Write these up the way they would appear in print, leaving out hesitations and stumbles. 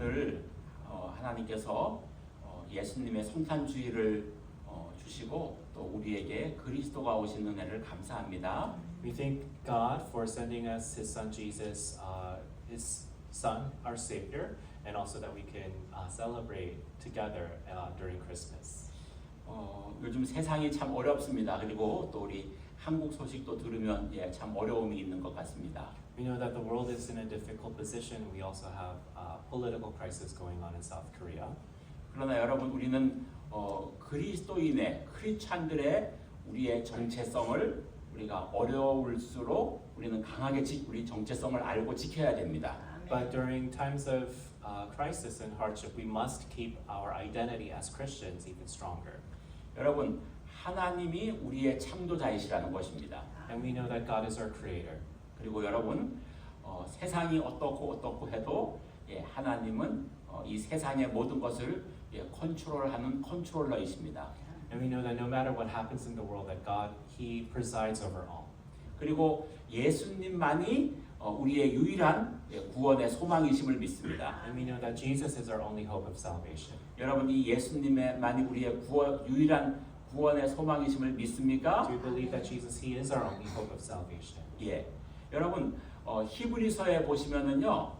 오늘 하나님께서 예수님의 성탄주의를 주시고 또 우리에게 그리스도가 오신 은혜를 감사합니다. We thank God for sending us His Son Jesus, His Son, our Savior, and also that we can celebrate together during Christmas. 요즘 세상이 참 어렵습니다. 그리고 또 우리 한국 소식도 들으면 참 어려움이 있는 것 같습니다. We know that the world is in a difficult position. We also have political crisis going on in South Korea. 그러나 여러분 우리는 그리스도인의 크리스찬들의 우리의 정체성을 우리가 어려울수록 우리는 강하게 우리 정체성을 알고 지켜야 됩니다. But during times of crisis and hardship, we must keep our identity as Christians even stronger. 여러분 하나님이 우리의 창조자이시라는 것입니다. And we know that God is our creator. 그리고 여러분 세상이 어떻고 해도 하나님은 이 세상의 모든 것을 컨트롤하는 컨트롤러이십니다. And we know that no matter what happens in the world, that God, He presides over all. 그리고 예수님만이 우리의 유일한 구원의 소망이심을 믿습니다. And we know that Jesus is our only hope of salvation. 여러분 이 예수님만이 우리의 유일한 구원의 소망이심을 믿습니까? Do you believe that Jesus, He is our only hope of salvation? 예. 여러분 히브리서에 보시면은요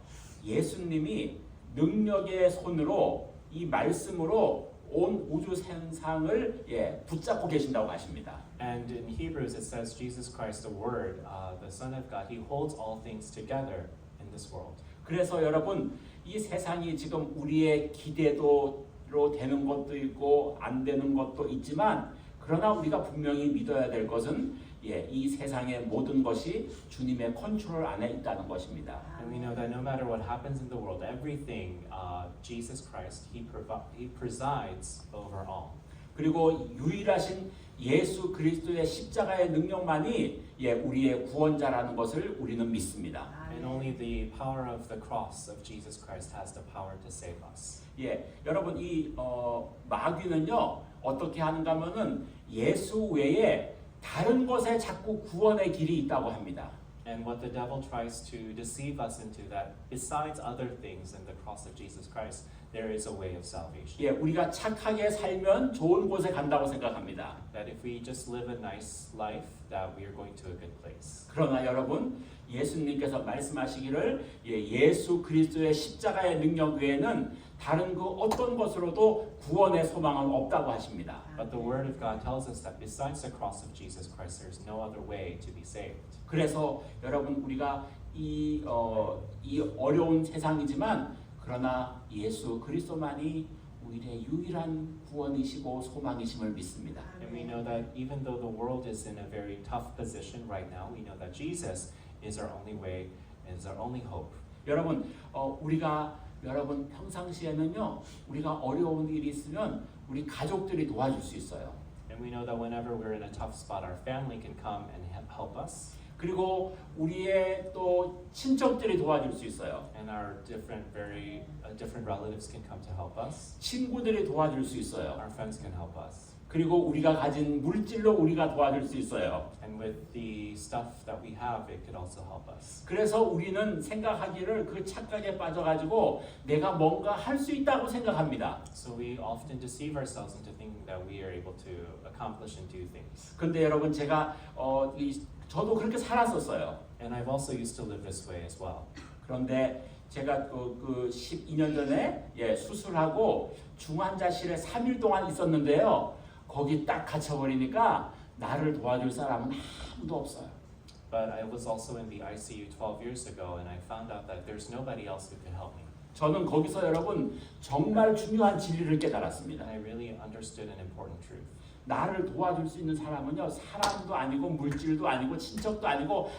예수님이 능력의 손으로 이 말씀으로 온 우주 생상을 붙잡고 계신다고 하십니다. And in Hebrews it says Jesus Christ, the Word, the Son of God, He holds all things together in this world. 그래서 여러분 이 세상이 지금 우리의 기대도로 되는 것도 있고 안 되는 것도 있지만 그러나 우리가 분명히 믿어야 될 것은 이 세상의 모든 것이 주님의 컨트롤 안에 있다는 것입니다. And we know that no matter what happens in the world, everything, Jesus Christ, He presides over all. 그리고 유일하신 예수 그리스도의 십자가의 능력만이 우리의 구원자라는 것을 우리는 믿습니다. And only the power of the cross of Jesus Christ has the power to save us. 여러분 이 마귀는요 어떻게 하는가 하면은 예수 외에 다른 것에 자꾸 구원의 길이 있다고 합니다. And what the devil tries to deceive us into that besides other things in the cross of Jesus Christ, there is a way of salvation. 우리가 착하게 살면 좋은 곳에 간다고 생각합니다. That if we just live a nice life, that we are going to a good place. 그러나 여러분 예수님께서 말씀하시기를 예수 그리스도의 십자가의 능력 외에는 다른 그 어떤 것으로도 구원의 소망은 없다고 하십니다. But the Word of God tells us that besides the cross of Jesus Christ, there is no other way to be saved. 그래서 여러분 우리가 이 어려운 세상이지만 그러나 예수 그리스도만이 우리의 유일한 구원이시고 소망이심을 믿습니다. And we know that even though the world is in a very tough position right now, we know that Jesus is our only way, is our only hope. 여러분 여러분 평상시에는요 우리가 어려운 일이 있으면 우리 가족들이 도와줄 수 있어요. And we know that whenever we're in a tough spot, our family can come and help us. 그리고 우리의 또 친척들이 도와줄 수 있어요. And our different relatives can come to help us. 친구들이 도와줄 수 있어요. Our friends can help us. 그리고 우리가 가진 물질로 우리가 도와줄 수 있어요. And with the stuff that we have, it could also help us. 그래서 우리는 생각하기를 그 착각에 빠져가지고 내가 뭔가 할 수 있다고 생각합니다. So we often deceive ourselves into thinking that we are able to accomplish and do things. 근데 여러분 제가 저도 그렇게 살았었어요. And I've also used to live this way as well. 그런데 제가 그 12년 전에 수술하고 중환자실에 3일 동안 있었는데요. 거기 딱 갇혀버리니까 나를 도와줄 사람은 아무도 없어요. But I was also in the ICU 12 years ago, and I found out that there's nobody else who could help me. 저는 거기서 여러분 정말 중요한 진리를 깨달았습니다. And I really understood an important truth. 나를 도와줄 수 있는 사람은요 사람도 아니고 물질도 아니고 친척도 아니고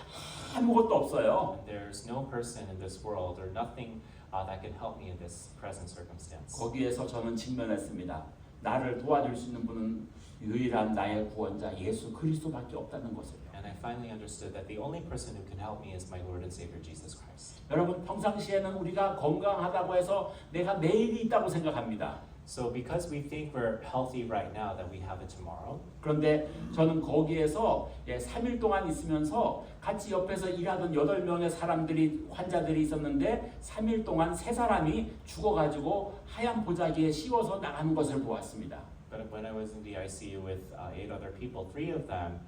아무것도 없어요. And there's no person in this world or nothing that can help me in this present circumstance. 거기에서 저는 직면했습니다. 나를 도와줄 수 있는 분은 유일한 나의 구원자 예수 그리스도밖에 없다는 것을요. And I finally understood that the only person who can help me is my Lord and Savior Jesus Christ. 여러분 평상시에는 우리가 건강하다고 해서 내가 내일이 있다고 생각합니다. So because we think we're healthy right now, that we have it tomorrow. 그런데 저는 거기에서 3일 동안 있으면서 같이 옆에서 일하던 8명의 사람들이 환자들이 있었는데 3일 동안 3사람이 죽어가지고 하얀 보자기에 씌워서 나가는 것을 보았습니다. But when I was in the ICU with 8 other people, 3 of them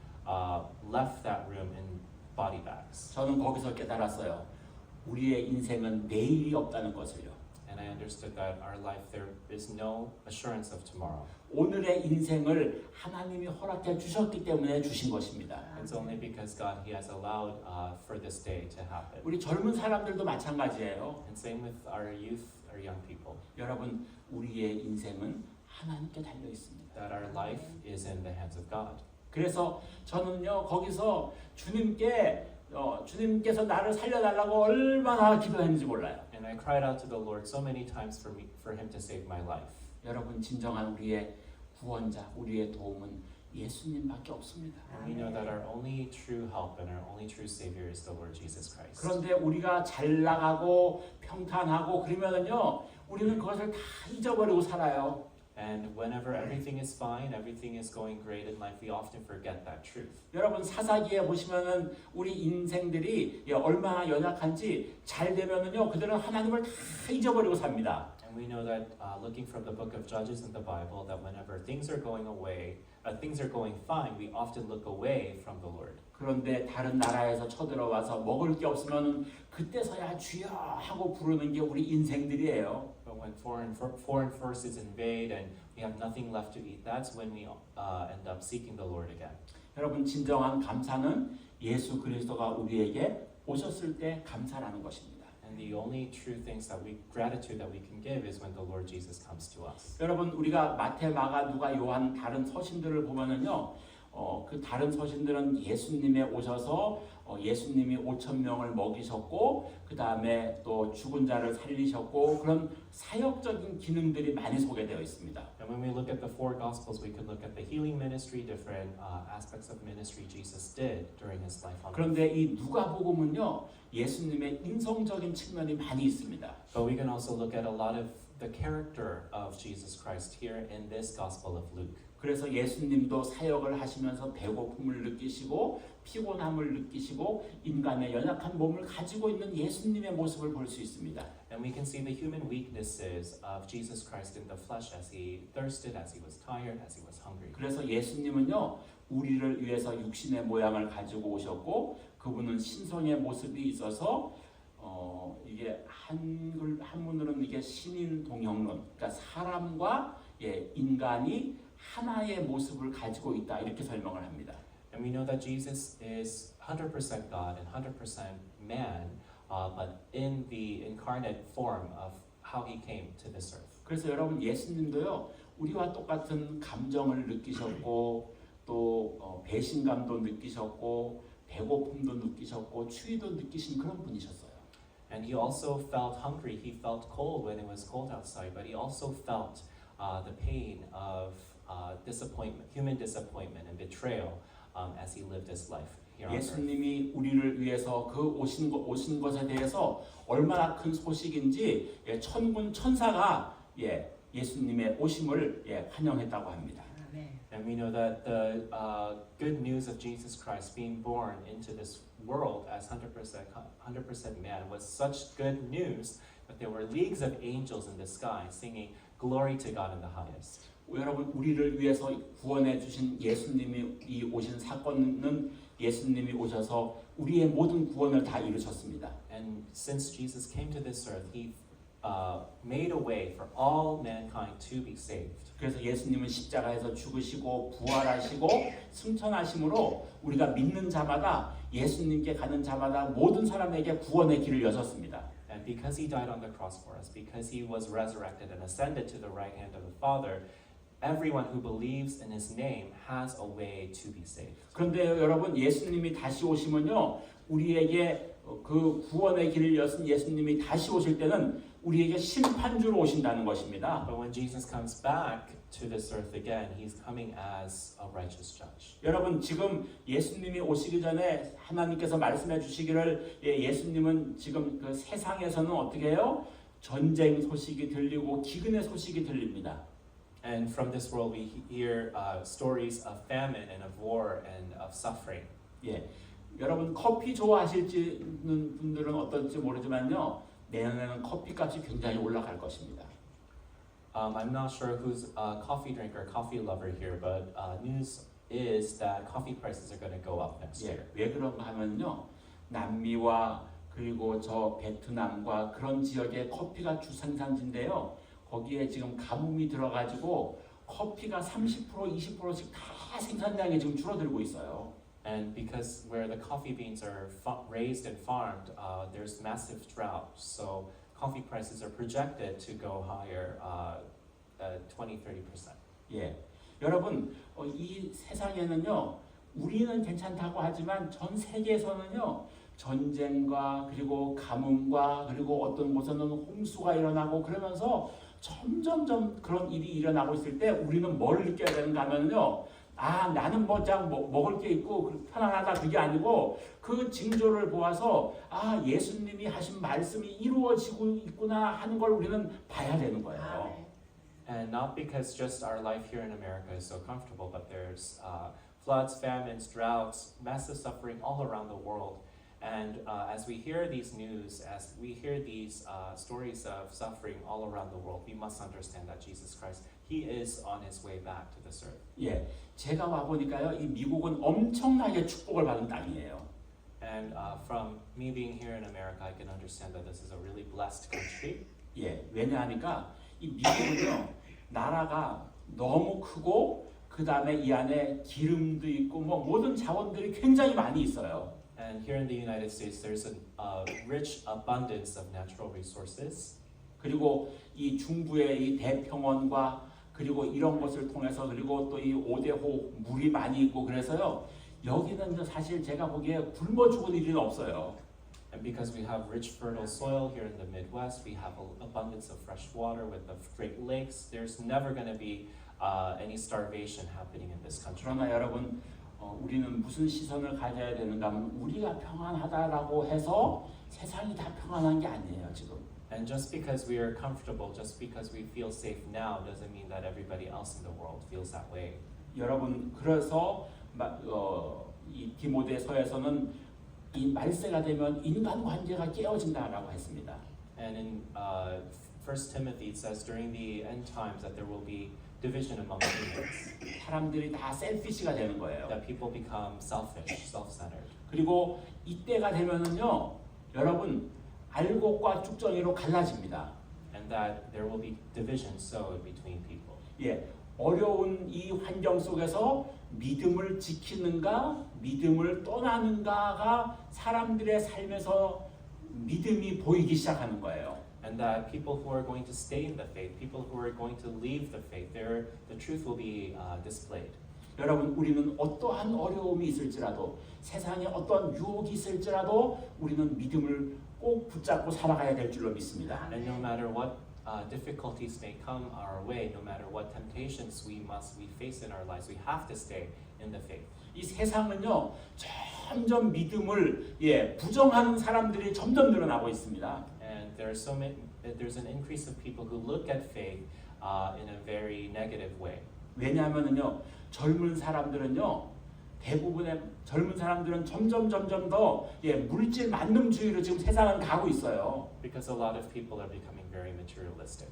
left that room in body bags. 저는 거기서 깨달았어요. 우리의 인생은 내일이 없다는 것을요. And I understood that our life, there is no assurance of tomorrow. 오늘의 인생을 하나님이 허락해 주셨기 때문에 주신 것입니다. It's only because God, He has allowed for this day to happen. 우리 젊은 사람들도 마찬가지예요. And same with our youth, our young people. 여러분, 우리의 인생은 하나님께 달려 있습니다. That our life is in the hands of God. 그래서 저는요 거기서 주님께서 나를 살려달라고 얼마나 기도했는지 몰라요. And I cried out to the Lord so many times for Him to save my life. 여러분, 진정한 우리의 구원자, 우리의 도움은 예수님밖에 없습니다. And we know that our only true help and our only true Savior is the Lord Jesus Christ. 그런데 우리가 잘 나가고 평탄하고 그러면은요 우리는 그것을 다 잊어버리고 살아요. And whenever everything is fine, everything is going great in life, we often forget that truth. 여러분, 사사기에 보시면은 우리 인생들이 얼마나 연약한지 잘 되면은요 그들은 하나님을 다 잊어버리고 삽니다. And we know that looking from the book of Judges in the Bible, that whenever things are going fine, we often look away from the Lord. 그런데 다른 나라에서 쳐들어와서 먹을 게 없으면 그때서야 주여 하고 부르는 게 우리 인생들이에요. But when foreign forces invade and we have nothing left to eat, that's when we end up seeking the Lord again. 여러분, 진정한 감사는 예수 그리스도가 우리에게 오셨을 때 감사라는 것입니다. And the only true gratitude that we can give is when the Lord Jesus comes to us. 여러분, 우리가 마태, 마가, 누가, 요한 다른 서신들을 보면은요, 그 다른 서신들은 예수님에 오셔서 예수님이 5,000명을 먹이셨고, 그 다음에 또 죽은 자를 살리셨고, 그런 사역적인 기능들이 많이 소개되어 있습니다. And when we look at the 4 Gospels, we can look at the healing ministry, different aspects of ministry Jesus did during His life on earth. 그런데 이 누가복음은요, 예수님의 인성적인 측면이 많이 있습니다. But we can also look at a lot of the character of Jesus Christ here in this Gospel of Luke. 그래서 예수님도 사역을 하시면서 배고픔을 느끼시고 피곤함을 느끼시고 인간의 연약한 몸을 가지고 있는 예수님의 모습을 볼 수 있습니다. And we can see the human weaknesses of Jesus Christ in the flesh as He thirsted, as He was tired, as He was hungry. 그래서 예수님은요, 우리를 위해서 육신의 모양을 가지고 오셨고 그분은 신성의 모습이 있어서 이게 한문으로는 이게 신인 동형론, 그러니까 사람과 인간이 하나의 모습을 가지고 있다 이렇게 설명을 합니다. And we know that Jesus is 100% God and 100% man, but in the incarnate form of how He came to this earth. 그래서 여러분, 예수님도요 우리와 똑같은 감정을 느끼셨고 또 배신감도 느끼셨고 배고픔도 느끼셨고 추위도 느끼신 그런 분이셨어요. And He also felt hungry. He felt cold when it was cold outside, but He also felt the pain of disappointment, human disappointment and betrayal as He lived His life here on earth. 예수님이 우리를 위해서 그 오신 것에 대해서 얼마나 큰 소식인지 천군 천사가 예수님의 오심을 환영했다고 합니다. And we know that the good news of Jesus Christ being born into this world as 100% man was such good news that there were leagues of angels in the sky singing glory to God in the highest. 여러분, 우리를 위해서 구원해 주신 예수님이 오신 사건은 예수님이 오셔서 우리의 모든 구원을 다 이루셨습니다. And since Jesus came to this earth, He made a way for all mankind to be saved. 그래서 예수님은 십자가에서 죽으시고 부활하시고 승천하심으로 우리가 믿는 자마다 예수님께 가는 자마다 모든 사람에게 구원의 길을 여셨습니다. And because He died on the cross for us, because He was resurrected and ascended to the right hand of the Father, everyone who believes in His name has a way to be saved. 그런데 여러분, 예수님이 다시 오시면요, 우리에게 그 구원의 길을 여신 예수님이 다시 오실 때는 우리에게 심판주로 오신다는 것입니다. But when Jesus comes back to this earth again, He's coming as a righteous judge. 여러분, 지금 예수님이 오시기 전에 하나님께서 말씀해 주시기를 예수님은 지금 그 세상에서는 어떻게 해요? 전쟁 소식이 들리고 기근의 소식이 들립니다. And from this world, we hear stories of famine and of war and of suffering. 예, 여러분 커피 좋아하실지는 분들은 어떨지 모르지만요. 내년에는 커피값이 굉장히 올라갈 것입니다. I'm not sure who's a coffee drinker, coffee lover here, but news is that coffee prices are going to go up next year. 예, 왜 그런가 하면요. 남미와 그리고 저 베트남과 그런 지역의 커피가 주생산지인데요. 거기에 지금 가뭄이 들어가지고 커피가 30% 20%씩 다 생산량이 지금 줄어들고 있어요. And because where the coffee beans are raised and farmed, there's massive drought. So coffee prices are projected to go higher 20-30%. 예, 여러분 이 세상에는요. 우리는 괜찮다고 하지만 전 세계에서는요. 전쟁과 그리고 가뭄과 그리고 어떤 곳에는 홍수가 일어나고 그러면서 점점점 그런 일이 일어나고 있을 때 우리는 뭘 느껴야 되는가 하면요. 아 나는 먹을 게 있고 편안하다 그게 아니고 그 징조를 보아서 아 예수님이 하신 말씀이 이루어지고 있구나 하는 걸 우리는 봐야 되는 거예요. And not because just our life here in America is so comfortable, but there's floods, famines, droughts, massive suffering all around the world. And as we hear these news, as we hear these stories of suffering all around the world, we must understand that Jesus Christ, He is on His way back to this earth. 예, 제가 와 보니까요, 이 미국은 엄청나게 축복을 받은 땅이에요. And from me being here in America, I can understand that this is a really blessed country. 예, 왜냐하니까 이 미국은요, 나라가 너무 크고 그 다음에 이 안에 기름도 있고 뭐 모든 자원들이 굉장히 많이 있어요. And here in the United States, there's a rich abundance of natural resources. 그리고 이 중부의 이 대평원과 그리고 이런 것을 통해서 그리고 또 이 오대호 물이 많이 있고 그래서요. 여기는 사실 제가 보기에 굶어 죽을 일은 없어요. And because we have rich fertile soil here in the Midwest, we have an abundance of fresh water with the Great Lakes. There's never going to be any starvation happening in this country. 그러나 여러분 우리는 무슨 시선을 가져야 되는가 하면 우리가 평안하다라고 해서 세상이 다 평안한 게 아니에요 지금. And just because we are comfortable, just because we feel safe now, doesn't mean that everybody else in the world feels that way. 여러분 그래서 이 디모데서에서는 이 말세가 되면 인간 관계가 깨어진다라고 했습니다. And in 1 Timothy it says during the end times that there will be division among humans. 사람들이 다 셀피시가 되는 거예요. That people become selfish, self-centered. 그리고 이때가 되면은요, 여러분 알곡과 쭉정이로 갈라집니다. And that there will be division sowed between people. 예, 어려운 이 환경 속에서 믿음을 지키는가, 믿음을 떠나는가가 사람들의 삶에서 믿음이 보이기 시작하는 거예요. And that people who are going to stay in the faith, people who are going to leave the faith, the truth will be displayed. 여러분 우리는 어떠한 어려움이 있을지라도 세상에 어떤 유혹이 있을지라도 우리는 믿음을 꼭 붙잡고 살아가야 될 줄로 믿습니다. And no matter what difficulties may come our way, no matter what temptations we face in our lives, we have to stay in the faith. 이 세상은요 점점 믿음을 부정하는 사람들이 점점 늘어나고 있습니다. And there's an increase of people who look at faith in a very negative way. 왜냐하면은요 젊은 사람들은요 대부분의 젊은 사람들은 점점 더 물질 만능주의로 지금 세상은 가고 있어요. Because a lot of people are becoming very materialistic.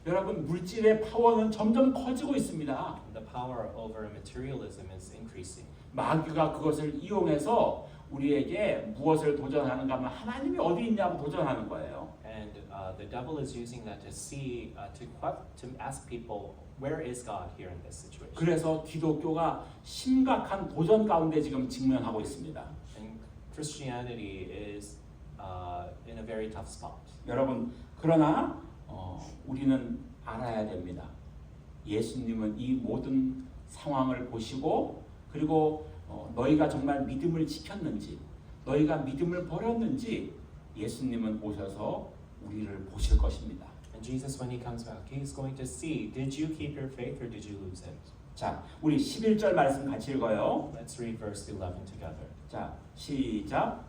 여러분 물질의 파워는 점점 커지고 있습니다. The power over materialism is increasing. 마귀가 그것을 이용해서 우리에게 무엇을 도전하는가 하면 하나님이 어디 있냐고 도전하는 거예요. And the devil is using that to see, to ask people, where is God here in this situation? 그래서 기독교가 심각한 도전 가운데 지금 직면하고 있습니다. And Christianity is in a very tough spot. 여러분 그러나 우리는 알아야 됩니다. 예수님은 이 모든 상황을 보시고 그리고 너희가 정말 믿음을 지켰는지 너희가 믿음을 버렸는지 예수님은 오셔서 우리를 보실 것입니다. And Jesus, when He comes back, He's going to see, did you keep your faith or did you lose it? 자, 우리 11절 말씀 같이 읽어요. Let's read verse 11 together. 자, 시작.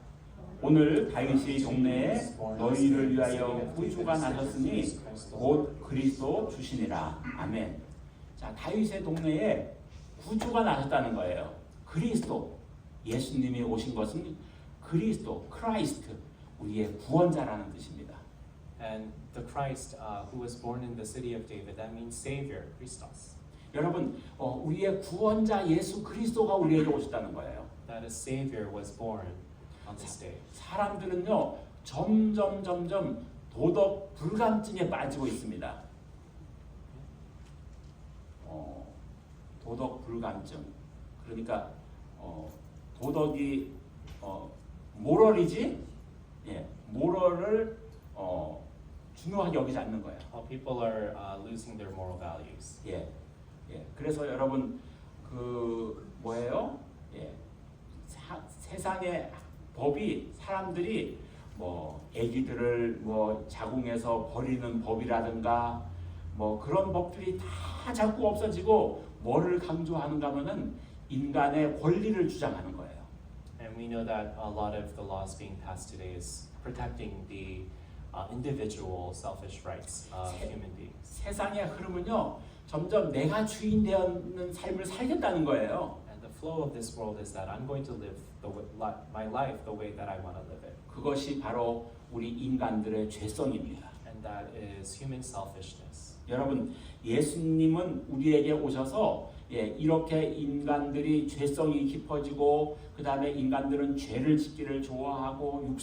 오늘 다윗의 동네에 너희를 위하여 구주가 나셨으니 곧 그리스도 주시니라. 아멘. 자, 다윗의 동네에 구주가 나셨다는 거예요. 그리스도, 예수님이 오신 것은 그리스도, 크라이스트, 우리의 구원자라는 뜻입니다. And the Christ who was born in the city of David, that means Savior, Christos. 여러분, 우리의 구원자 예수 그리스도가 우리에게 오셨다는 거예요. That a Savior was born on this day. 사람들은요, 점점 도덕 불감증에 빠지고 있습니다. 도덕 불감증. 그러니까 도덕이 모럴이지, 예, 모럴을 중요하게 여기지 않는 거예요. People are losing their moral values. 예, 예. 그래서 여러분 그 뭐예요? 예, 세상의 법이 사람들이 뭐 아기들을 뭐 자궁에서 버리는 법이라든가 뭐 그런 법들이 다 자꾸 없어지고 뭐를 강조하는가 하면은 인간의 권리를 주장하는 거예요. And we know that a lot of the laws being passed today is protecting the individual selfish rights of human beings. 세상의 흐름은요, 점점 내가 주인 되는 삶을 살겠다는 거예요. And the flow of this world is that I'm going to live my life the way that I want to live it. 그것이 바로 우리 인간들의 죄성입니다. And that is human selfishness. 여러분, 예수님은 우리에게 오셔서 이렇게 인간들이 죄성이 깊어지고 그 다음에 인간들은 죄를 짓기를 좋아하고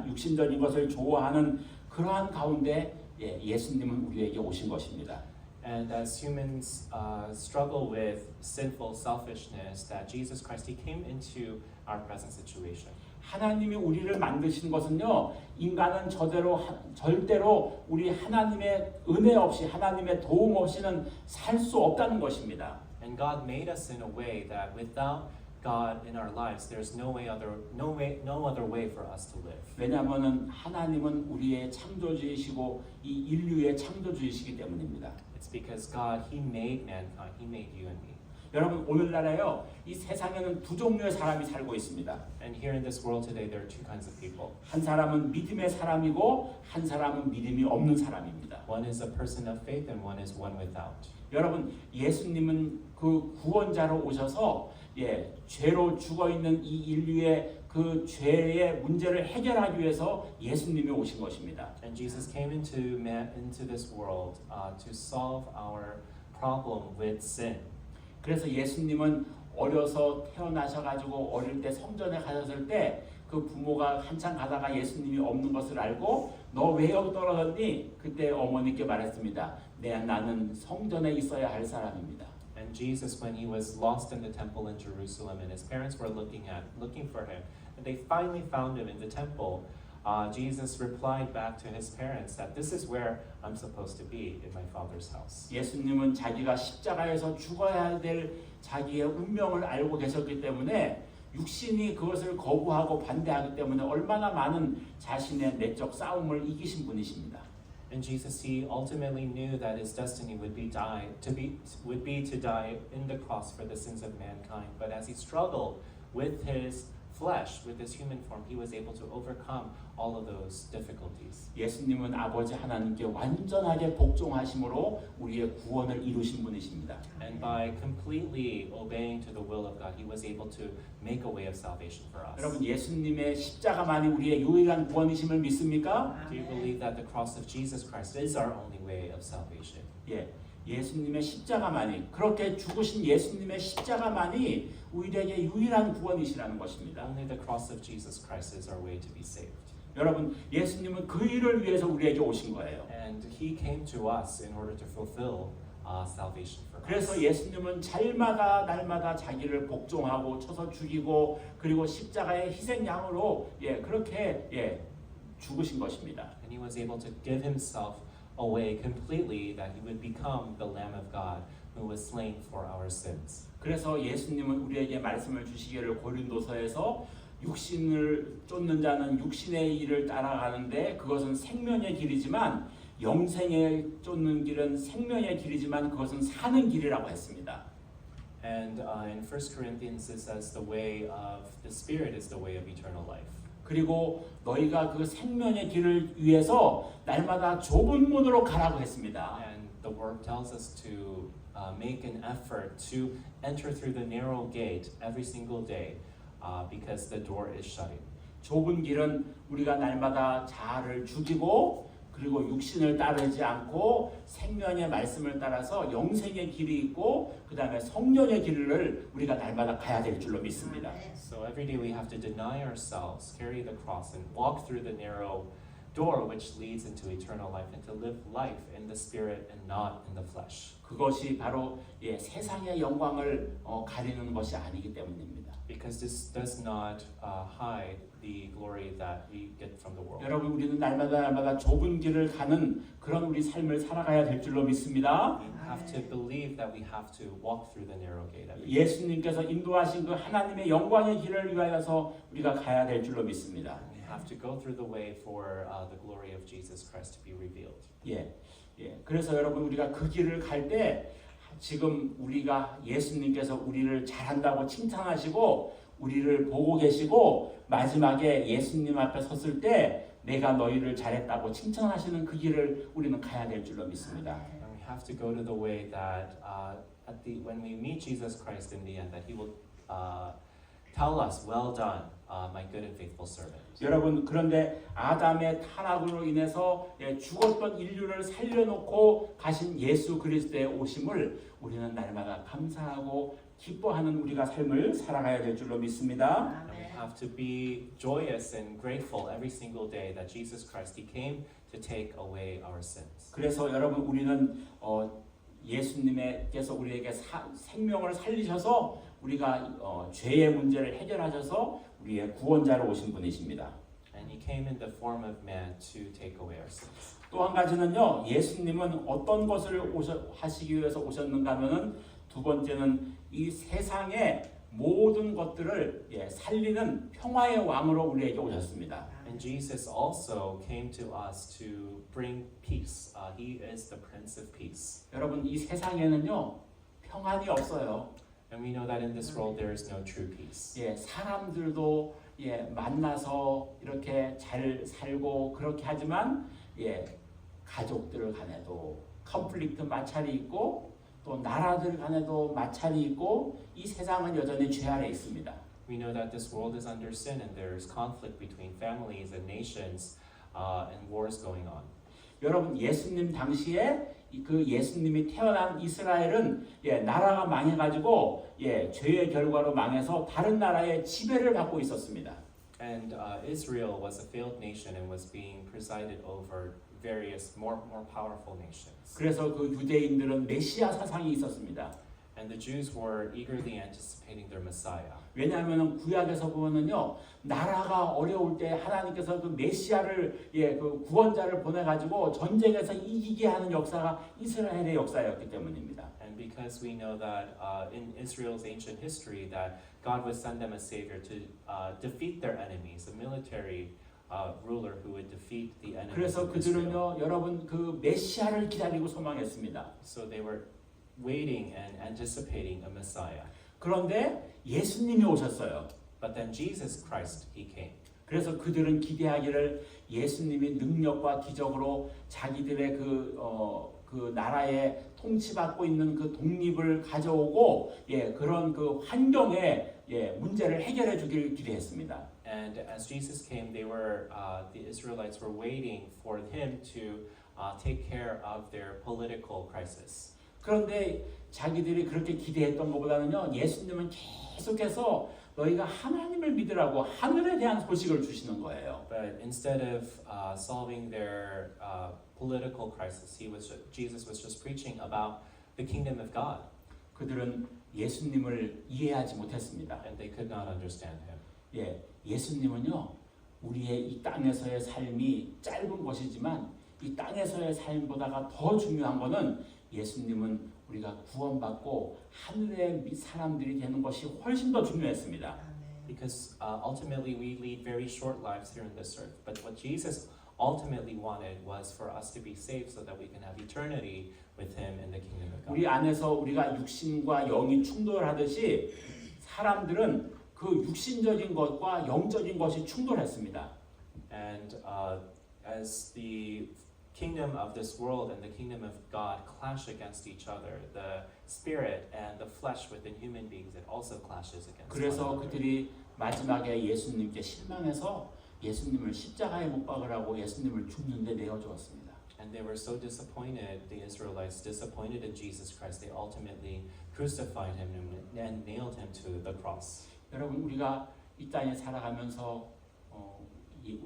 육신적인 것을 좋아하는 그러한 가운데 예수님은 우리에게 오신 것입니다. And as humans struggle with sinful selfishness, that Jesus Christ, He came into our present situation. 하나님이 우리를 만드신 것은요, 인간은 절대로 우리 하나님의 은혜 없이 하나님의 도움 없이는 살 수 없다는 것입니다. And God made us in a way that without God in our lives, there's no other way for us to live. 왜냐하면은 하나님은 우리의 창조주이시고 이 인류의 창조주이시기 때문입니다. It's because God, He made mankind, He made you and me. 여러분, 오늘날에요, 이 세상에는 두 종류의 사람이 살고 있습니다. And here in this world today, there are two kinds of people. 한 사람은 믿음의 사람이고 한 사람은 믿음이 없는 사람입니다. One is a person of faith and one is one without. 여러분, 예수님은 그 구원자로 오셔서 죄로 죽어 있는 이 인류의 그 죄의 문제를 해결하기 위해서 예수님이 오신 것입니다. And Jesus came into this world to solve our problem with sin. 그래서 예수님은 어려서 태어나셔가지고 어릴 때 성전에 가셨을 때 그 부모가 한참 가다가 예수님이 없는 것을 알고 너 왜 여기 떨어졌니? 그때 어머니께 말했습니다. 나는 성전에 있어야 할 사람입니다. And Jesus, when he was lost in the temple in Jerusalem, and his parents were looking for him, and they finally found him in the temple, Jesus replied back to his parents that this is where I'm supposed to be, in my Father's house. 예수님은 자기가 십자가에서 죽어야 될 자기의 운명을 알고 계셨기 때문에 육신이 그것을 거부하고 반대하기 때문에 얼마나 많은 자신의 내적 싸움을 이기신 분이십니다. And Jesus, he ultimately knew that his destiny would be to die in the cross for the sins of mankind. But as he struggled with his flesh, with his human form, he was able to overcome all of those difficulties. 예수님은 아버지 하나님께 완전하게 복종하심으로 우리의 구원을 이루신 분이십니다. And by completely obeying to the will of God, he was able to make a way of salvation for us. 여러분, 예수님의 십자가만이 우리의 유일한 구원이심을 믿습니까? Do you believe that the cross of Jesus Christ is our only way of salvation? 예수님의 십자가만이, 그렇게 죽으신 예수님의 십자가만이 우리에게 유일한 구원이시라는 것입니다. Only the cross of Jesus Christ is our way to be saved. 여러분, 예수님은 그 일을 위해서 우리에게 오신 거예요. And he came to us in order to fulfill salvation for us. 그래서 예수님은 날마다 자기를 복종하고 쳐서 죽이고 그리고 십자가의 희생양으로 그렇게 죽으신 것입니다. And he was able to give himself away completely, that he would become the Lamb of God who was slain for our sins. 그래서 예수님은 우리에게 말씀을 주시기를 고린도서에서 육신을 쫓는 자는 육신의 일을 따라가는데 그것은 생명의 길이지만 영생에 쫓는 길은 생명의 길이지만 그것은 사는 길이라고 했습니다. And in 1 Corinthians it says the way of the Spirit is the way of eternal life. 그리고 너희가 그 생명의 길을 위해서 날마다 좁은 문으로 가라고 했습니다. And the word tells us to make an effort to enter through the narrow gate every single day because the door is shutting. 좁은 길은 우리가 날마다 자아를 죽이고 그리고 육신을 따르지 않고 생명의 말씀을 따라서 영생의 길이 있고 그 다음에 성령의 길을 우리가 날마다 가야 될 줄로 믿습니다. So every day we have to deny ourselves, carry the cross, and walk through the narrow door which leads into eternal life, and to live life in the spirit and not in the flesh. 그것이 바로 세상의 영광을 가리는 것이 아니기 때문입니다. Because this does not hide the glory that we get from the world. 여러분 우리는 날마다 좁은 길을 가는 그런 우리 삶을 살아가야 될 줄로 믿습니다. We have to believe that we have to walk through the narrow gate every day. 예수님께서 인도하신 그 하나님의 영광의 길을 위하여서 우리가 가야 될 줄로 믿습니다. We have to go through the way for the glory of Jesus Christ to be revealed. 그래서 여러분 우리가 그 길을 갈 때 지금 우리가 예수님께서 우리를 잘한다고 칭찬하시고 우리를 보고 계시고 마지막에 예수님 앞에 섰을 때 내가 너희를 잘했다고 칭찬하시는 그 길을 우리는 가야 될 줄로 믿습니다. And we have to go to the way that when we meet Jesus Christ in the end, that He will tell us, "Well done, my good and faithful servant." 여러분 그런데 아담의 타락으로 인해서 죽었던 인류를 살려놓고 가신 예수 그리스도의 오심을 우리는 날마다 감사하고 기뻐하는 우리가 삶을 살아가야 될 줄로 믿습니다. And we have to be joyous and grateful every single day that Jesus Christ, He came to take away our sins. 그래서 여러분 우리는 예수님께서 우리에게 생명을 살리셔서 우리가 죄의 문제를 해결하셔서 우리의 구원자로 오신 분이십니다. And He came in the form of man to take away our sins. 또 한 가지는요, 예수님은 어떤 것을 하시기 위해서 오셨는가 하면은 두 번째는 이 세상의 모든 것들을 살리는 평화의 왕으로 우리에게 오셨습니다. And Jesus also came to us to bring peace. He is the Prince of Peace. 여러분 이 세상에는요 평안이 없어요. And we know that in this world there is no true peace. 사람들도 만나서 이렇게 잘 살고 그렇게 하지만 가족들 간에도 컨플릭트 마찰이 있고 또 나라들 간에도 마찰이 있고 이 세상은 여전히 죄 아래 있습니다. We know that this world is under sin and there is conflict between families and nations and wars going on. 여러분 예수님 당시에 그 예수님이 태어난 이스라엘은 나라가 망해가지고 죄의 결과로 망해서 다른 나라의 지배를 받고 있었습니다. And Israel was a failed nation and was being presided over various more powerful nations. 그래서 그 유대인들은 메시아 사상이 있었습니다. And the Jews were eagerly anticipating their Messiah. 왜냐하면 구약에서 보면은요 나라가 어려울 때 하나님께서 그 메시아를 그 구원자를 보내가지고 전쟁에서 이기게 하는 역사가 이스라엘의 역사였기 때문입니다. And because we know that in Israel's ancient history that God would send them a savior to defeat their enemies, a military ruler who would defeat the enemies 그래서 of Israel. 그들은요 여러분 그 메시아를 기다리고 소망했습니다. So they were waiting and anticipating a Messiah. 그런데 예수님이 오셨어요. But then Jesus Christ, He came. 그래서 그들은 기대하기를 예수님이 능력과 기적으로 자기들의 그 나라에 통치받고 있는 그 독립을 가져오고 그런 그 환경에 문제를 해결해 주기를 기대했습니다. And as Jesus came, the Israelites were waiting for Him to take care of their political crisis. 그런데 자기들이 그렇게 기대했던 것보다는요 예수님은 계속해서 너희가 하나님을 믿으라고 하늘에 대한 소식을 주시는 거예요. But instead of solving their political crisis, Jesus was just preaching about the kingdom of God. 그들은 예수님을 이해하지 못했습니다. And they could not understand Him. 예수님은요 우리의 이 땅에서의 삶이 짧은 것이지만 이 땅에서의 삶보다가 더 중요한 것은 예수님은 우리가 구원받고 하늘의 사람들이 되는 것이 훨씬 더 중요했습니다. Because ultimately we lead very short lives here on this earth. But what Jesus ultimately wanted was for us to be saved so that we can have eternity with Him in the kingdom of God. 우리 안에서 우리가 육신과 영이 충돌하듯이 사람들은 그 육신적인 것과 영적인 것이 충돌했습니다. And as the kingdom of this world and the kingdom of God clash against each other. The spirit and the flesh within human beings, it also clashes against one 그래서 another. 그들이 마지막에 예수님께 실망해서 예수님을 십자가에 못 박으라고 예수님을 죽는데 내어주었습니다. And they were so disappointed, the Israelites, disappointed in Jesus Christ, they ultimately crucified him and nailed him to the cross. 여러분 우리가 이 땅에 살아가면서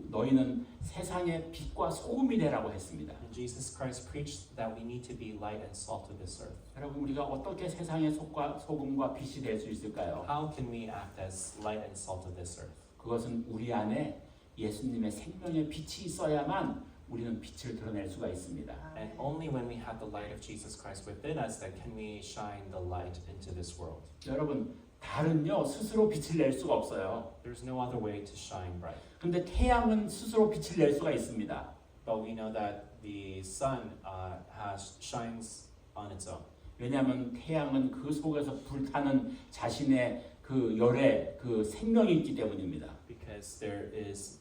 너희는 세상의 빛과 소금이 되라고 했습니다. And Jesus Christ preached that we need to be light and salt of this earth. 여러분 우리가 어떻게 세상의 소금과 빛이 될 수 있을까요? How can we act as light and salt of this earth? 그것은 우리 안에 예수님의 생명의 빛이 있어야만 우리는 빛을 드러낼 수가 있습니다. And only when we have the light of Jesus Christ within us that can we shine the light into this world. 여러분 달은요 스스로 빛을 낼 수가 없어요. There's no other way to shine bright. 근데 태양은 스스로 빛을 낼 수가 있습니다. But we know that the sun shines on its own. 왜냐하면 태양은 그 속에서 불타는 자신의 그 열의 그 생명이 있기 때문입니다. Because there is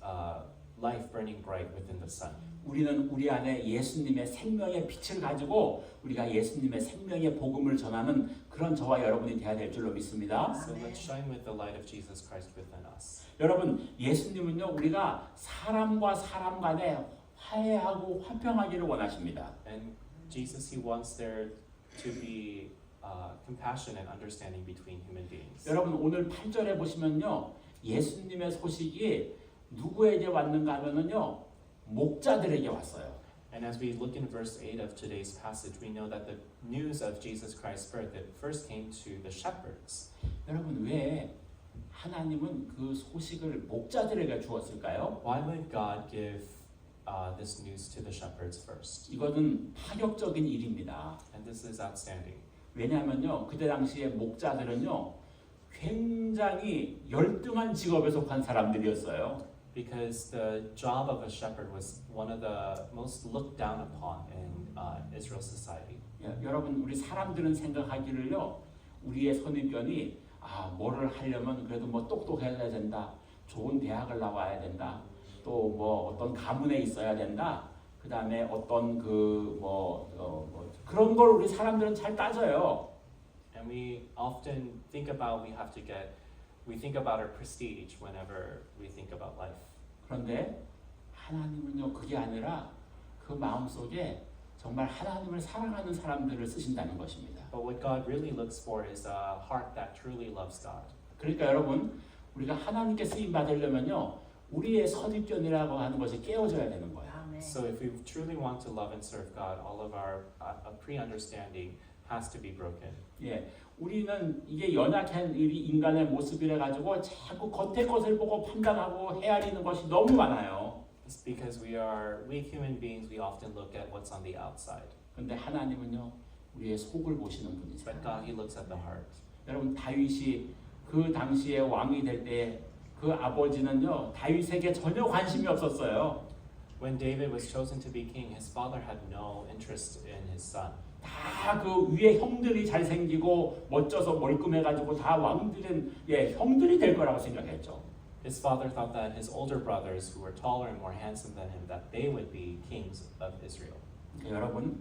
life burning bright within the sun. 우리는 우리 안에 예수님의 생명의 빛을 가지고 우리가 예수님의 생명의 복음을 전하는 그런 저와 여러분이 되어야 될 줄로 믿습니다. So let's shine with the light of Jesus Christ within us. 여러분 예수님은요 우리가 사람과 사람 간에 화해하고 화평하기를 원하십니다. And Jesus, He wants there to be compassion and understanding between human beings. 여러분 오늘 8절에 보시면요 예수님의 소식이 누구에게 왔는가 하면은요 목자들에게 왔어요. And as we look in verse 8 of today's passage, we know that the news of Jesus Christ's birth that first came to the shepherds. 여러분 왜 하나님은 그 소식을 목자들에게 주었을까요? Why would God give this news to the shepherds first? 이거는 파격적인 일입니다. And this is outstanding. 왜냐하면요 그때 당시에 목자들은요 굉장히 열등한 직업에 속한 사람들이었어요. Because the job of a shepherd was one of the most looked down upon in Israel society. 여러분 우리 사람들은 생각하기를요 우리의 선입견이 뭐를 하려면 그래도 뭐 똑똑해야 된다, 좋은 대학을 나와야 된다, 또 뭐 어떤 가문에 있어야 된다, 그 다음에 어떤 그런 걸 우리 사람들은 잘 따져요. And we often think about we think about our prestige whenever we think about life. 그런데 하나님은요 그게 아니라 그 마음 속에 정말 하나님을 사랑하는 사람들을 쓰신다는 것입니다. But what God really looks for is a heart that truly loves God. 그러니까 여러분 우리가 하나님께 쓰임 받으려면요 우리의 선입견이라고 하는 것이 깨어져야 되는 거예요. So if we truly want to love and serve God, all of our pre-understanding has to be broken. 예, 우리는 이게 연약한 인간의 모습이라 가지고 자꾸 겉의 것을 보고 판단하고 헤아리는 것이 너무 많아요. It's because we are weak human beings. We often look at what's on the outside. 그런데 하나님은요 우리의 속을 보시는 분이세요. But God, He looks at the heart. 여러분 다윗이 그 당시에 왕이 될 때 그 아버지는요 다윗에게 전혀 관심이 없었어요. When David was chosen to be king, his father had no interest in his son. 다 그 위에 형들이 잘생기고 멋져서 멀끔해가지고 다 왕들은 형들이 될 거라고 생각했죠. His father thought that his older brothers, who were taller and more handsome than him, that they would be kings of Israel. 여러분,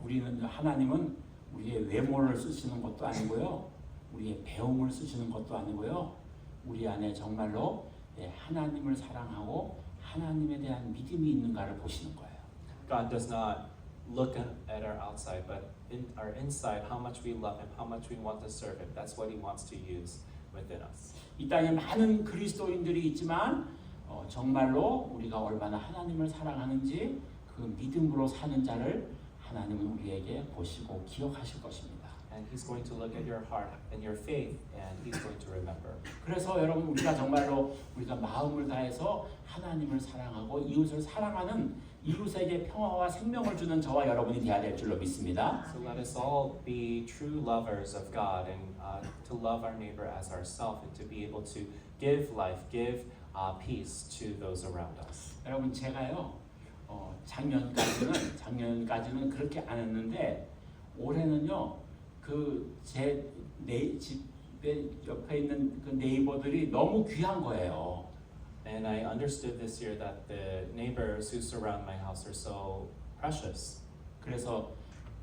우리는 하나님은 우리의 외모를 쓰시는 것도 아니고요, 우리의 배움을 쓰시는 것도 아니고요, 우리 안에 정말로 하나님을 사랑하고 하나님에 대한 믿음이 있는가를 보시는 거예요. God does not look at our outside, but in our inside, how much we love Him, how much we want to serve Him. That's what He wants to use within us. 이 땅에 많은 그리스도인들이 있지만 정말로 우리가 얼마나 하나님을 사랑하는지 그 믿음으로 사는 자를 하나님은 우리에게 보시고 기억하실 것입니다. And He's going to look at your heart and your faith, and He's going to remember. 그래서 여러분 우리가 정말로 우리가 마음을 다해서 하나님을 사랑하고 이웃을 사랑하는 이웃에게 평화와 생명을 주는 저와 여러분이 되어야 될 줄로 믿습니다. So let us all be true lovers of God and to love our neighbor as ourselves and to be able to give life, give peace to those around us. 여러분 제가요 작년까지는 그렇게 안 했는데 올해는요 그 제 집에 옆에 있는 그 네이버들이 너무 귀한 거예요. And I understood this year that the neighbors who surround my house are so precious. 그래서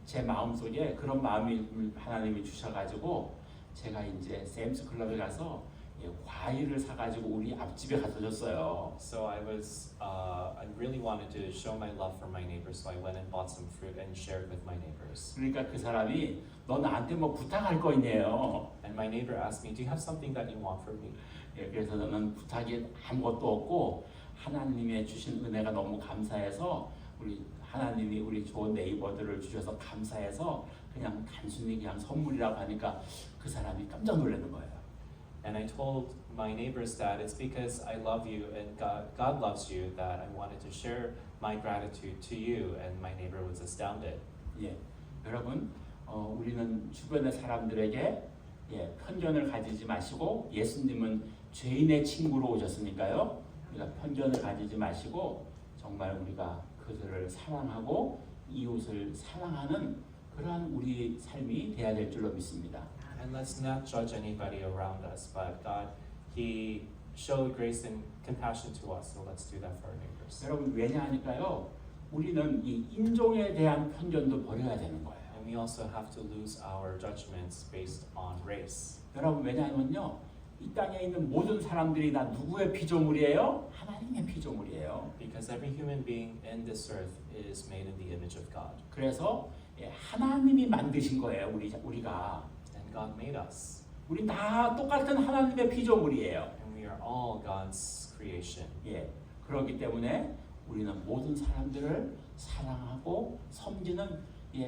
제 마음속에 그런 마음이 하나님이 주셔가지고 제가 이제 샘스 클럽에 가서 과일을 사가지고 우리 앞집에 갖다 줬어요. So I really wanted to show my love for my neighbors, so I went and bought some fruit and shared with my neighbors. 그러니까 그 사람이 너 나한테 뭐 부탁할 거 있네요. And my neighbor asked me, "Do you have something that you want from me?" 그래서 저는 부탁이 아무것도 없고 하나님의 주신 은혜가 너무 감사해서 우리 하나님이 우리 좋은 네이버들을 주셔서 감사해서 그냥 단순히 그냥 선물이라고 하니까 그 사람이 깜짝 놀라는 거예요. And I told my neighbors that it's because I love you and God loves you that I wanted to share my gratitude to you. And my neighbor was astounded. 예, 여러분, 우리는 주변의 사람들에게 편견을 가지지 마시고 예수님은 죄인의 친구로 오셨으니까요. 우리가 편견을 가지지 마시고 정말 우리가 그들을 사랑하고 이웃을 사랑하는 그러한 우리 삶이 돼야 될 줄로 믿습니다. And let's not judge anybody around us, but God, He showed grace and compassion to us, so let's do that for our neighbors. 여러분 왜냐하니까요. 우리는 이 인종에 대한 편견도 버려야 되는 거예요. And we also have to lose our judgments based on race. 여러분 왜냐하면요. 이 땅에 있는 모든 사람들이 다 누구의 피조물이에요? 하나님의 피조물이에요. Because every human being in this earth is made in the image of God. 그래서 하나님이 만드신 거예요. 우리가. And God made us. 우리 다 똑같은 하나님의 피조물이에요. And we are all God's creation. 그렇기 때문에 우리는 모든 사람들을 사랑하고 섬기는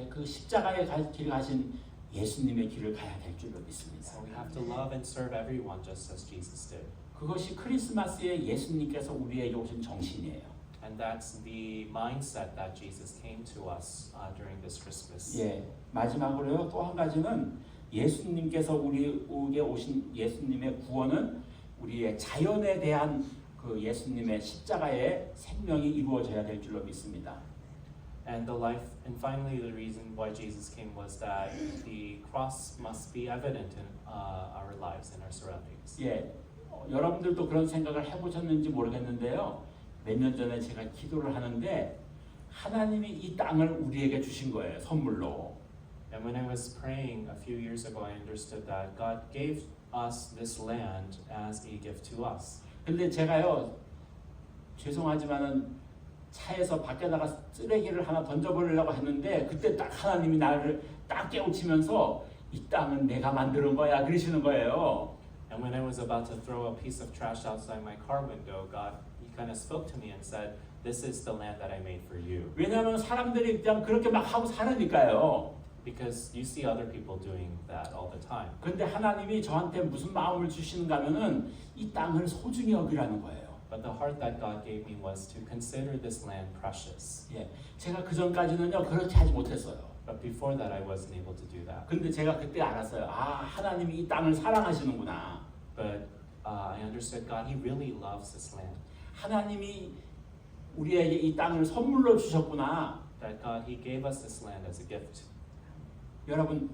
그 십자가의 길 가신 예수님의 길을 가야 될 줄로 믿습니다. So we have to love and serve everyone just as Jesus did. 그것이 크리스마스에 예수님께서 우리에게 오신 정신이에요. And that's the mindset that Jesus came to us during this Christmas. 마지막으로요. 또 한 가지는 예수님께서 우리에게 오신 예수님의 구원은 우리의 자연에 대한 그 예수님의 십자가의 생명이 이루어져야 될 줄로 믿습니다. And finally, the reason why Jesus came was that the cross must be evident in our lives and our surroundings. 여러분들도 그런 생각을 해보셨는지 모르겠는데요. 몇 년 전에 제가 기도를 하는데 하나님이 이 땅을 우리에게 주신 거예요. 선물로. And when I was praying a few years ago, I understood that God gave us this land as a gift to us. 근데 제가요. 죄송하지만은 차에서 밖에다가 쓰레기를 하나 던져버리려고 했는데 그때 딱 하나님이 나를 딱 깨우치면서 이 땅은 내가 만드는 거야 그러시는 거예요. And when I was about to throw a piece of trash outside my car window, God, He kind of spoke to me and said, "This is the land that I made for you." 왜냐하면 사람들이 그냥 그렇게 막 하고 사니까요. Because you see other people doing that all the time. 근데 하나님이 저한테 무슨 마음을 주시는가 하면은 이 땅을 소중히 여기라는 거예요. But the heart that God gave me was to consider this land precious. 제가 그 전까지는요 그렇게 하지 못했어요. But before that, I wasn't able to do that. 근데 제가 그때 알았어요. 하나님이 이 땅을 사랑하시는구나. But I understood God, He really loves this land. 하나님이 우리에게 이 땅을 선물로 주셨구나. That God, He gave us this land as a gift. 여러분,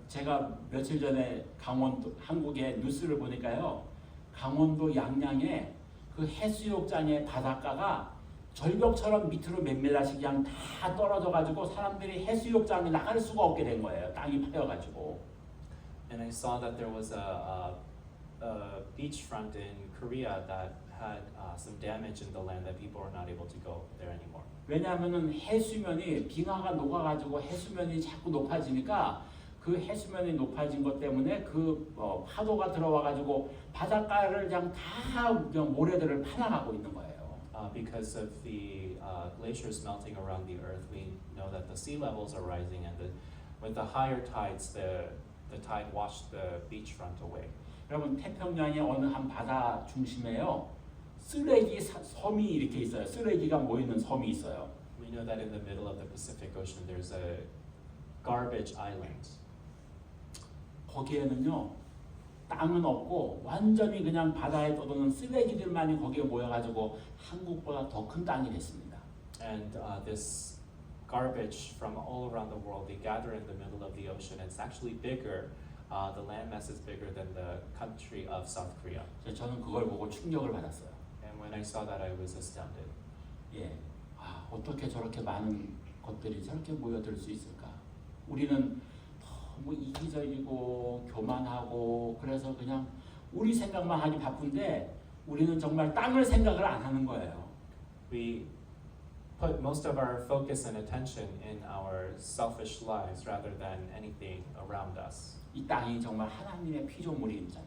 제가 며칠 전에 강원도 한국의 뉴스를 보니까요. 강원도 양양에 그 해수욕장의 바닷가가 절벽처럼 밑으로 몇 미터씩 그냥 다 떨어져가지고 사람들이 해수욕장에 나갈 수가 없게 된 거예요. 땅이 파여가지고. And I saw that there was a beachfront in Korea that had some damage in the land that people were not able to go there anymore. 왜냐하면은 해수면이 빙하가 녹아가지고 해수면이 자꾸 높아지니까 그 해수면이 높아진 것 때문에 그 파도가 들어와가지고 바닷가를 그냥 모래들을 파나가고 있는 거예요. Because of the glaciers melting around the earth, we know that the sea levels are rising, and with the higher tides, the tide washed the beachfront away. 여러분 태평양의 어느 한 바다 중심에요 쓰레기 섬이 이렇게 있어요. 쓰레기가 모이는 섬이 있어요. We know that in the middle of the Pacific Ocean, there's a garbage island. 거기에는요 땅은 없고 완전히 그냥 바다에 떠도는 쓰레기들만이 거기에 모여가지고 한국보다 더 큰 땅이 됐습니다. And this garbage from all around the world, they gather in the middle of the ocean. It's actually bigger the landmass is bigger than the country of South Korea. 저는 그걸 보고 충격을 받았어요. And when I saw that, I was astounded. 예, 어떻게 저렇게 많은 것들이 저렇게 모여들 수 있을까? 우리는 너무 이기적이고 교만하고 그래서 그냥 우리 생각만 하기 바쁜데 우리는 정말 땅을 생각을 안 하는 거예요. We put most of our focus and attention in our selfish lives rather than anything around us. 이 땅이 정말 하나님의 피조물이잖아요.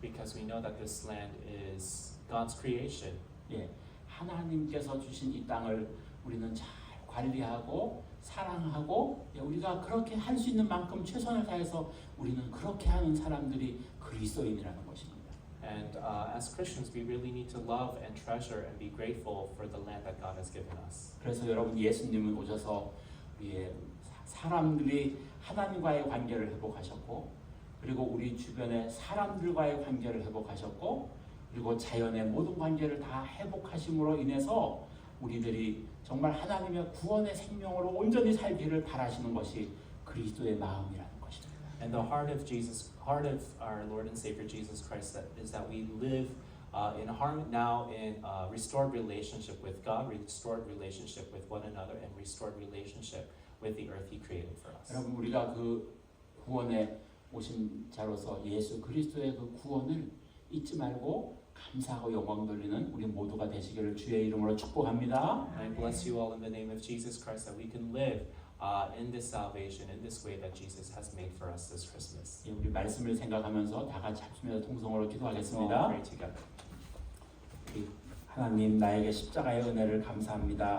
Because we know that this land is God's creation. 예, 하나님께서 주신 이 땅을 우리는 잘 관리하고 사랑하고 우리가 그렇게 할 수 있는 만큼 최선을 다해서 우리는 그렇게 하는 사람들이 그리스도인이라는 것입니다. And as Christians, we really need to love and treasure and be grateful for the land that God has given us. 그래서 여러분 예수님은 오셔서 우리의 사람들이 하나님과의 관계를 회복하셨고 그리고 우리 주변의 사람들과의 관계를 회복하셨고 그리고 자연의 모든 관계를 다 회복하심으로 인해서 우리들이 정말 하나님의 구원의 생명으로 온전히 살기를 바라시는 것이 그리스도의 마음이라는 것입니다. And the heart of Jesus, heart of our Lord and Savior Jesus Christ, is that we live now in restored relationship with God, restored relationship with one another, and restored relationship with the earth He created for us. 여러분 우리가 그 구원에 오신 자로서 예수 그리스도의 그 구원을 잊지 말고 감사하고 영광 돌리는 우리 모두가 되시기를 주의 이름으로 축복합니다. And I bless you all in the name of Jesus Christ that we can live in this salvation, in this way that Jesus has made for us this Christmas. 예, 우리 말씀을 생각하면서 다 같이 합심해서 통성으로 Let's all 기도하겠습니다. pray together. 하나님 나에게 십자가의 은혜를 감사합니다.